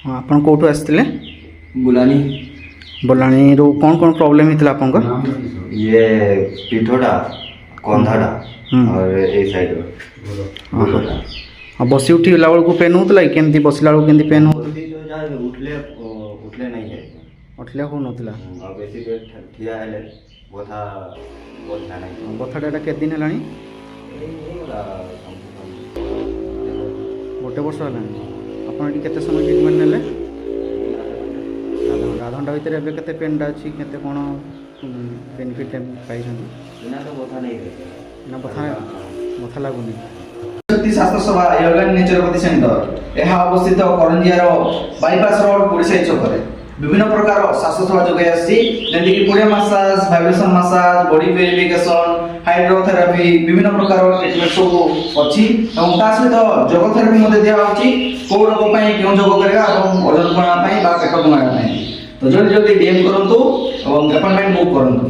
ହଁ ଆପଣ କେଉଁଠୁ ଆସିଥିଲେ? बुलानी ବଲାଣୀରୁ କ'ଣ କ'ଣ ପ୍ରୋବ୍ଲେମ୍ ହେଇଥିଲା ଆପଣଙ୍କର? ये पिठोटा कंधाटा और ए साइड ଆଉ ବସି ଉଠିଲା ବେଳକୁ ପେନ୍ ହେଉଥିଲା କି କେମିତି ବସିଲା ବେଳକୁ କେମିତି ପେନ୍ ହେଉଥିଲା? उठले उठले नहीं है ଉଠିଲେ ହେଉନଥିଲା। और बेसी देर ठिया हेले बथा बथा नहीं କଥାଟା ଏଇଟା କେତେ ଦିନ ହେଲାଣି? ଗୋଟେ ବର୍ଷ ହେଲାଣି। ଆପଣ ଏଠି କେତେ ସମୟ ଟ୍ରିଟମେଣ୍ଟ ନେଲେ? ଆଧଘଣ୍ଟା ଭିତରେ ଏବେ କେତେ ପେନ୍ଟା ଅଛି, କେତେ କ'ଣ ବେନିଫିଟ୍ ପାଇଛନ୍ତି? बिना तो बथा नहीं है ନା ବଥା ଲାଗୁନି? शक्ति स्वास्थ्य सेवा योगान नेचुरोपैथी सेंटर यह अवस्थित करंजियार बाईपास रोड पुरीसाई चौकरे विभिन्न प्रकार स्वास्थ्य सेवा जोगाई आसी जेंति कि पुरिया massage vibration massage body purification हाइड्रोथेरापी विभिन्न प्रकार ट्रीटमेंट सब अछि एवं ता सहित योग थेरापी मध्ये दिया होछि को रोग पई केउ योग करेगा एवं वजन कमा पई बा पेट कमा पई तो जल्दी जल्दी डीएम करंतु एवं अपॉइंटमेंट बुक करंतु।